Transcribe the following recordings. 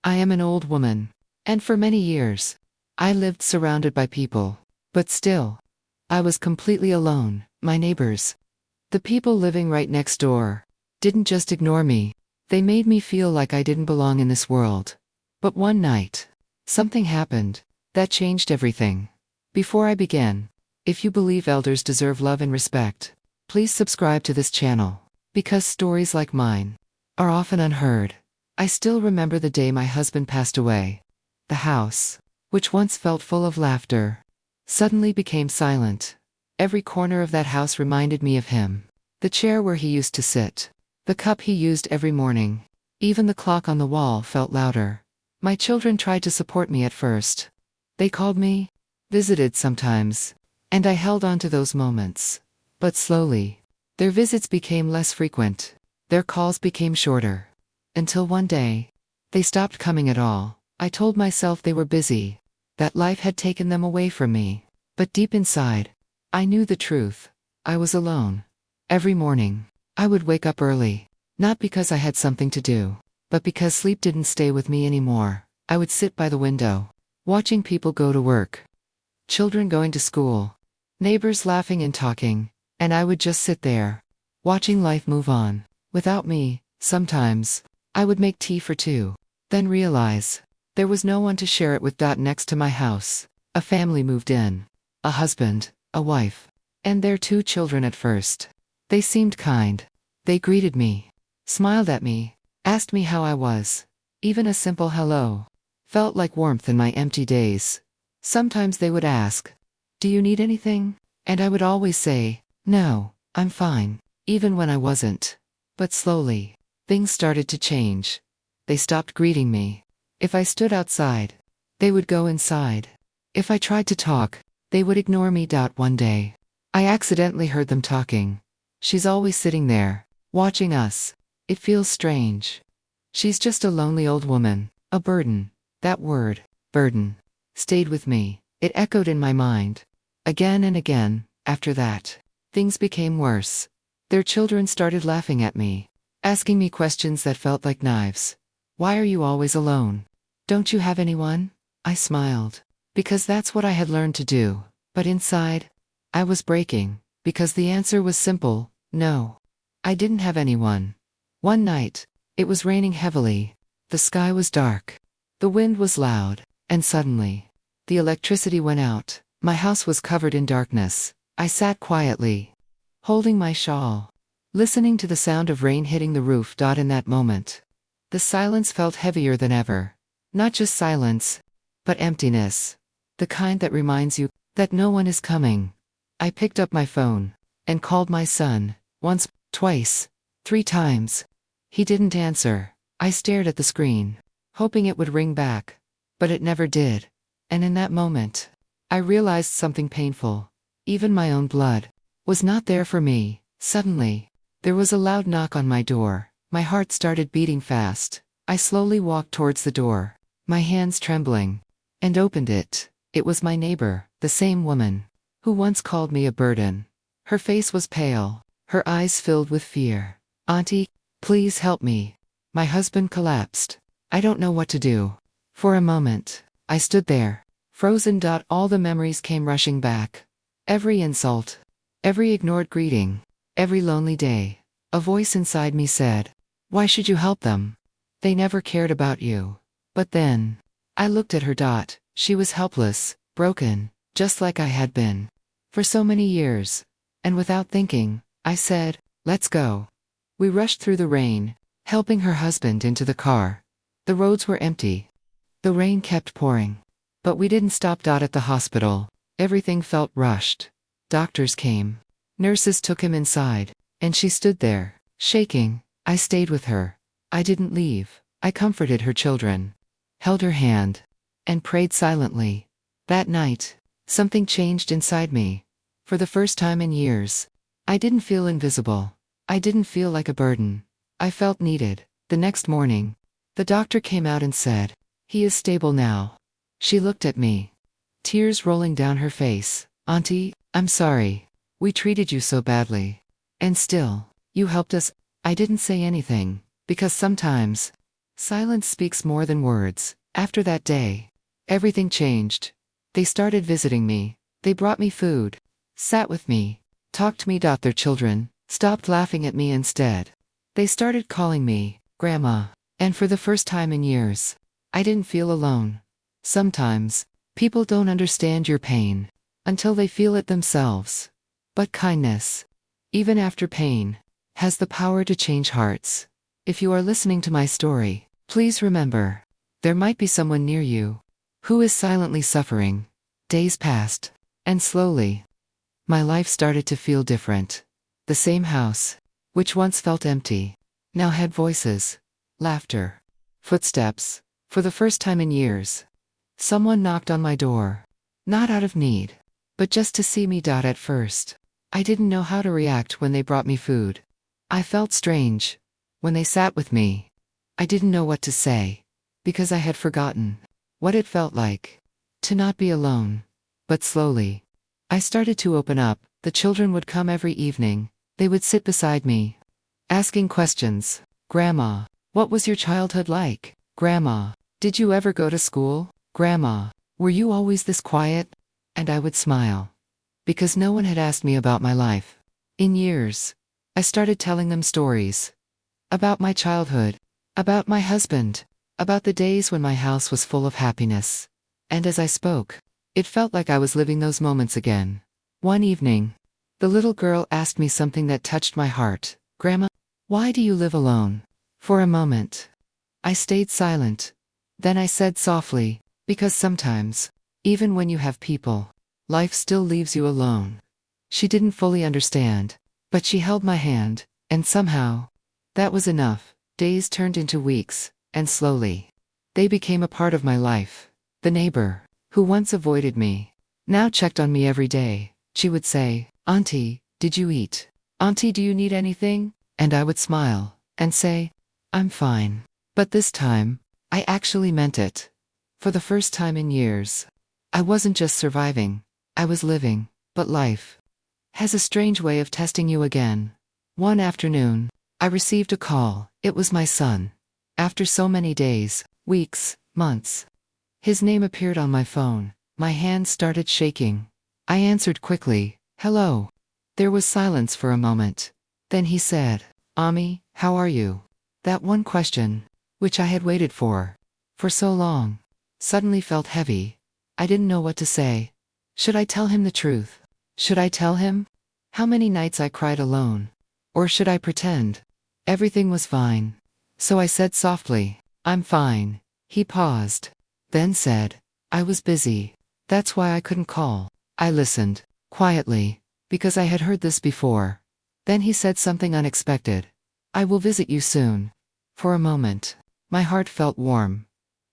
I am an old woman. And for many years, I lived surrounded by people. But still, I was completely alone. My neighbors, the people living right next door, didn't just ignore me. They made me feel like I didn't belong in this world. But one night, something happened that changed everything. Before I begin, if you believe elders deserve love and respect, please subscribe to this channel, because stories like mine are often unheard. I still remember the day my husband passed away. The house, which once felt full of laughter, suddenly became silent. Every corner of that house reminded me of him. The chair where he used to sit, the cup he used every morning. Even the clock on the wall felt louder. My children tried to support me at first. They called me, visited sometimes, and I held on to those moments. But slowly, their visits became less frequent. Their calls became shorter. Until one day, they stopped coming at all. I told myself they were busy, that life had taken them away from me. But deep inside, I knew the truth. I was alone. Every morning, I would wake up early, not because I had something to do, but because sleep didn't stay with me anymore. I would sit by the window, watching people go to work, children going to school, neighbors laughing and talking, and I would just sit there, watching life move on. Without me, sometimes, I would make tea for two, then realize there was no one to share it with. Next to my house, a family moved in. A husband, a wife, and their 2 children. At first, they seemed kind. They greeted me, smiled at me, asked me how I was. Even a simple hello felt like warmth in my empty days. Sometimes they would ask, "Do you need anything?" And I would always say, "No, I'm fine," even when I wasn't. But slowly, things started to change. They stopped greeting me. If I stood outside, they would go inside. If I tried to talk, they would ignore me. One day, I accidentally heard them talking. "She's always sitting there, watching us. It feels strange. She's just a lonely old woman, a burden." That word, burden, stayed with me. It echoed in my mind. Again and again. After that, things became worse. Their children started laughing at me, asking me questions that felt like knives. "Why are you always alone? Don't you have anyone?" I smiled, because that's what I had learned to do. But inside, I was breaking, because the answer was simple: no. I didn't have anyone. One night, it was raining heavily. The sky was dark. The wind was loud, and suddenly, the electricity went out. My house was covered in darkness. I sat quietly, holding my shawl, listening to the sound of rain hitting the roof. In that moment, the silence felt heavier than ever. Not just silence, but emptiness. The kind that reminds you that no one is coming. I picked up my phone and called my son, once, twice, 3 times. He didn't answer. I stared at the screen, hoping it would ring back, but it never did. And in that moment, I realized something painful. Even my own blood was not there for me. Suddenly, there was a loud knock on my door. My heart started beating fast. I slowly walked towards the door, my hands trembling, and opened it. It was my neighbor, the same woman who once called me a burden. Her face was pale, her eyes filled with fear. "Auntie, please help me." My husband collapsed. I don't know what to do. For a moment, I stood there, frozen. All the memories came rushing back. Every insult, every ignored greeting, every lonely day. A voice inside me said, "Why should you help them? They never cared about you." But then, I looked at her. She was helpless, broken, just like I had been for so many years. And without thinking, I said, "Let's go." We rushed through the rain, helping her husband into the car. The roads were empty. The rain kept pouring. But we didn't stop. At the hospital, everything felt rushed. Doctors came. Nurses took him inside, and she stood there, shaking. I stayed with her. I didn't leave. I comforted her children, held her hand, and prayed silently. That night, something changed inside me. For the first time in years, I didn't feel invisible. I didn't feel like a burden. I felt needed. The next morning, the doctor came out and said, "He is stable now." She looked at me, tears rolling down her face. "Auntie, I'm sorry. We treated you so badly. And still, you helped us." I didn't say anything, because sometimes Silence speaks more than words. After that day, everything changed. They started visiting me. They brought me food, sat with me, talked to me. Their children stopped laughing at me instead. They started calling me Grandma. And for the first time in years, I didn't feel alone. Sometimes, people don't understand your pain until they feel it themselves. But kindness, even after pain, has the power to change hearts. If you are listening to my story, please remember, there might be someone near you who is silently suffering. Days passed, and slowly, my life started to feel different. The same house, which once felt empty, now had voices, laughter, footsteps. For the first time in years, someone knocked on my door. Not out of need, but just to see me. At first, I didn't know how to react when they brought me food. I felt strange. When they sat with me, I didn't know what to say, because I had forgotten what it felt like to not be alone. But slowly, I started to open up. The children would come every evening. They would sit beside me, asking questions. Grandma, what was your childhood like? Grandma, did you ever go to school? Grandma, were you always this quiet? And I would smile, because no one had asked me about my life. In years, I started telling them stories about my childhood, about my husband, about the days when my house was full of happiness. And as I spoke, it felt like I was living those moments again. One evening, the little girl asked me something that touched my heart. Grandma, why do you live alone? For a moment, I stayed silent. Then I said softly, because sometimes, even when you have people, life still leaves you alone. She didn't fully understand, but she held my hand, and somehow, that was enough. Days turned into weeks, and slowly, they became a part of my life. The neighbor, who once avoided me, now checked on me every day. She would say, Auntie, did you eat? Auntie, do you need anything? And I would smile, and say, I'm fine. But this time, I actually meant it. For the first time in years, I wasn't just surviving, I was living. But life has a strange way of testing you again. One afternoon, I received a call. It was my son. After so many days, weeks, months, his name appeared on my phone. My hands started shaking. I answered quickly, hello. There was silence for a moment. Then he said, Ami, how are you? That one question, which I had waited for so long, suddenly felt heavy. I didn't know what to say. Should I tell him the truth? Should I tell him how many nights I cried alone? Or should I pretend everything was fine? So I said softly, I'm fine. He paused, then said, I was busy. That's why I couldn't call. I listened, quietly, because I had heard this before. Then he said something unexpected. I will visit you soon. For a moment, my heart felt warm.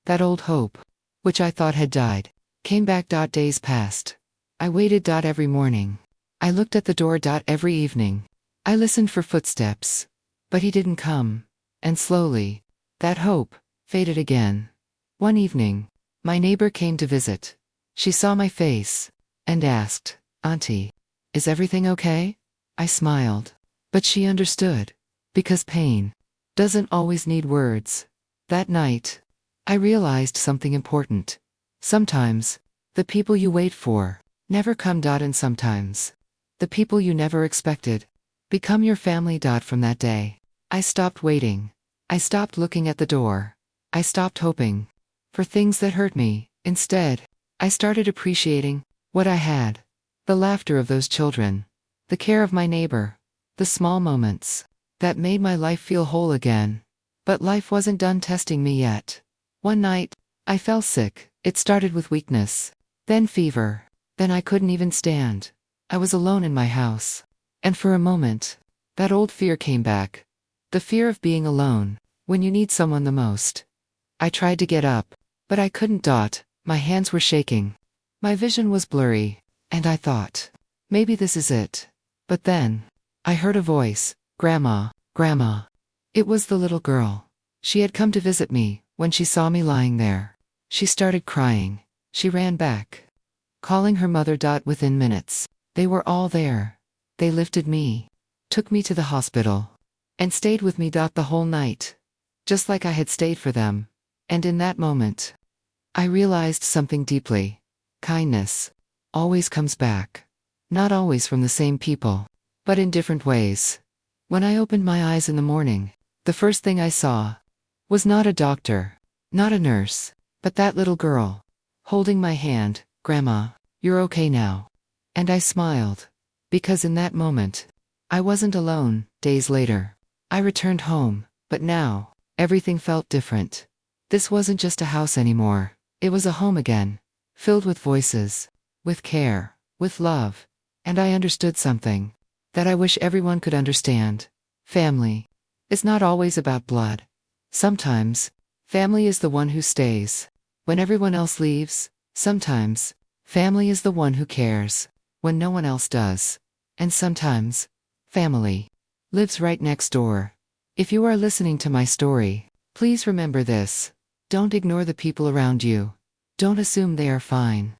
That old hope, which I thought had died, came back. Days passed. I waited. Every morning. I looked at the door. Every evening. I listened for footsteps. But he didn't come. And slowly, that hope faded again. One evening, my neighbor came to visit. She saw my face and asked, Auntie, is everything okay? I smiled. But she understood. Because pain doesn't always need words. That night, I realized something important. Sometimes, the people you wait for never come. And sometimes, the people you never expected become your family. From that day, I stopped waiting. I stopped looking at the door. I stopped hoping for things that hurt me. Instead, I started appreciating what I had. The laughter of those children, the care of my neighbor, the small moments that made my life feel whole again. But life wasn't done testing me yet. One night, I fell sick. It started with weakness, then fever, then I couldn't even stand. I was alone in my house. And for a moment, that old fear came back. The fear of being alone, when you need someone the most. I tried to get up, but I couldn't. My hands were shaking. My vision was blurry, and I thought, maybe this is it. But then, I heard a voice, Grandma, Grandma. It was the little girl. She had come to visit me. When she saw me lying there, she started crying. She ran back, calling her mother. Within minutes, they were all there. They lifted me, took me to the hospital, and stayed with me. The whole night. just like I had stayed for them. And in that moment, I realized something deeply. Kindness always comes back. Not always from the same people, but in different ways. When I opened my eyes in the morning, the first thing I saw was not a doctor, not a nurse, but that little girl, holding my hand. "Grandma, you're okay now." And I smiled. Because in that moment, I wasn't alone. Days later, I returned home, but now, everything felt different. This wasn't just a house anymore. It was a home again, filled with voices, with care, with love. And I understood something that I wish everyone could understand. Family is not always about blood. Sometimes, family is the one who stays when everyone else leaves. Sometimes, family is the one who cares when no one else does. And sometimes, family lives right next door. If you are listening to my story, please remember this. Don't ignore the people around you. Don't assume they are fine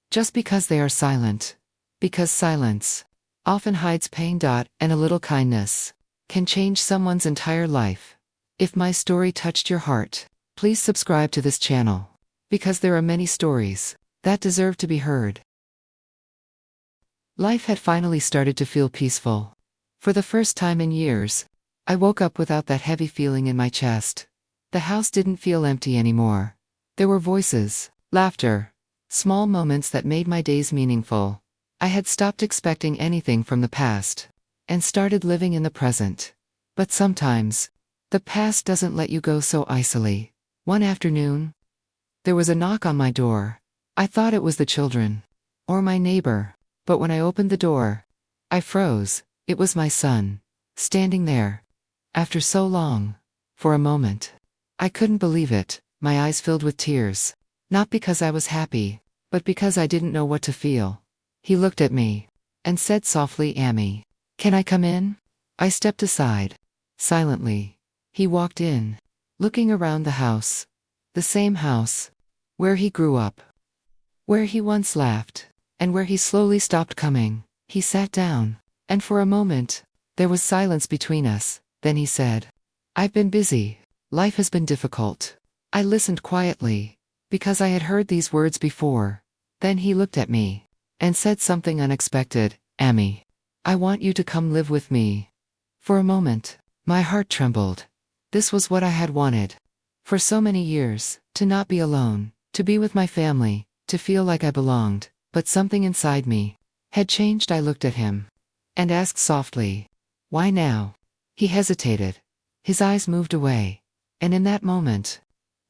just because they are silent. Because silence often hides pain. And a little kindness can change someone's entire life. If my story touched your heart, please subscribe to this channel, because there are many stories that deserve to be heard. Life had finally started to feel peaceful. For the first time in years, I woke up without that heavy feeling in my chest. The house didn't feel empty anymore. There were voices, laughter, small moments that made my days meaningful. I had stopped expecting anything from the past and started living in the present. But sometimes, the past doesn't let you go so easily. One afternoon, there was a knock on my door. I thought it was the children or my neighbor, but when I opened the door, I froze. It was my son, standing there. After so long, for a moment, I couldn't believe it. My eyes filled with tears, not because I was happy, but because I didn't know what to feel. He looked at me and said softly, "Amy, can I come in?" I stepped aside. Silently, he walked in, looking around the house. The same house where he grew up, where he once laughed, and where he slowly stopped coming. He sat down, and for a moment, there was silence between us. Then he said, "I've been busy. Life has been difficult." I listened quietly, because I had heard these words before. Then he looked at me and said something unexpected. "Amy, I want you to come live with me." For a moment, my heart trembled. This was what I had wanted for so many years, to not be alone, to be with my family, to feel like I belonged. But something inside me had changed. I looked at him and asked softly, "Why now?" He hesitated. His eyes moved away. And in that moment,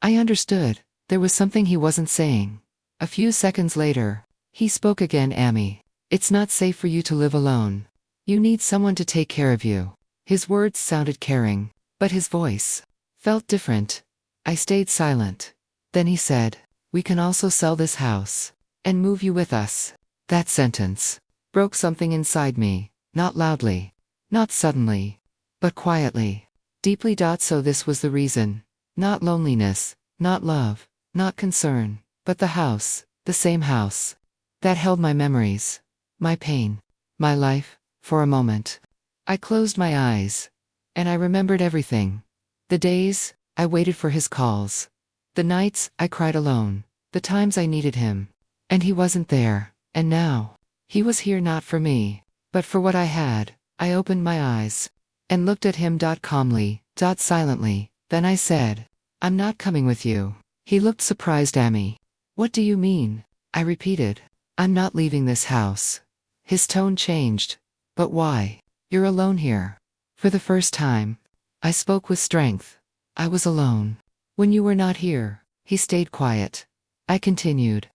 I understood. There was something he wasn't saying. A few seconds later, he spoke again. "Amy, it's not safe for you to live alone. You need someone to take care of you." His words sounded caring, but his voice felt different. I stayed silent. Then he said, "We can also sell this house and move you with us." That sentence broke something inside me, not loudly, not suddenly, but quietly, deeply. So this was the reason. Not loneliness, not love, not concern, but the house, the same house that held my memories, my pain, my life. For a moment, I closed my eyes, and I remembered everything. The days I waited for his calls, the nights I cried alone, the times I needed him, and he wasn't there. And now, he was here not for me, but for what I had. I opened my eyes and looked at him. Calmly, silently. Then I said, "I'm not coming with you." He looked surprised. "Amy, what do you mean?" I repeated. "I'm not leaving this house." His tone changed. "But why? You're alone here." For the first time, I spoke with strength. "I was alone when you were not here." He stayed quiet. I continued,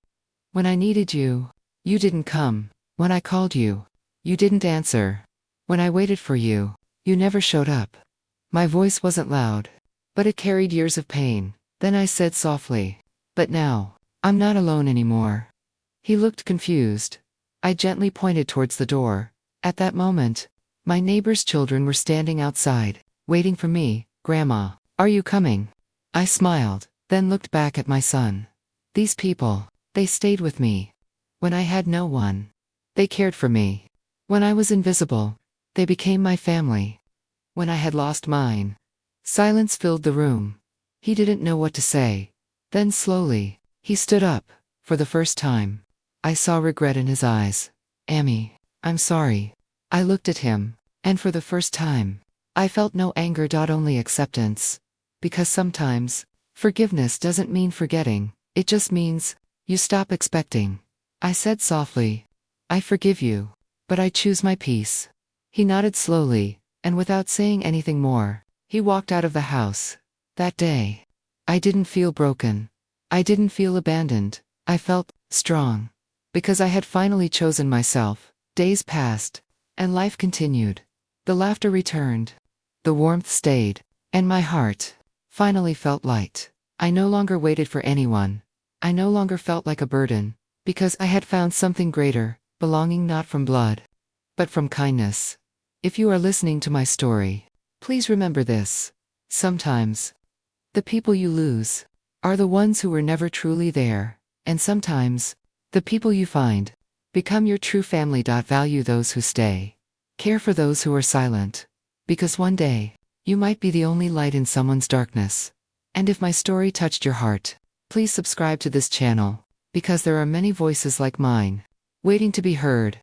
"When I needed you, you didn't come. When I called you, you didn't answer. When I waited for you, you never showed up." My voice wasn't loud, but it carried years of pain. Then I said softly, "But now, I'm not alone anymore." He looked confused. I gently pointed towards the door. At that moment, my neighbor's children were standing outside, waiting for me. "Grandma, are you coming?" I smiled, then looked back at my son. These people, they stayed with me when I had no one. They cared for me when I was invisible. They became my family when I had lost mine. Silence filled the room. He didn't know what to say. Then slowly, he stood up. For the first time, I saw regret in his eyes. Amy, I'm sorry. I looked at him, and for the first time, I felt no anger. Only acceptance. Because sometimes, forgiveness doesn't mean forgetting, it just means, you stop expecting. I said softly, I forgive you, but I choose my peace. He nodded slowly, and without saying anything more, he walked out of the house. That day, I didn't feel broken. I didn't feel abandoned. I felt strong. Because I had finally chosen myself. Days passed, and life continued. The laughter returned. The warmth stayed, and my heart finally felt light. I no longer waited for anyone. I no longer felt like a burden, because I had found something greater, belonging not from blood, but from kindness. If you are listening to my story, please remember this. Sometimes, the people you lose are the ones who were never truly there, and sometimes, the people you find become your true family. Value those who stay. Care for those who are silent, because one day, you might be the only light in someone's darkness. And if my story touched your heart, please subscribe to this channel, because there are many voices like mine, waiting to be heard.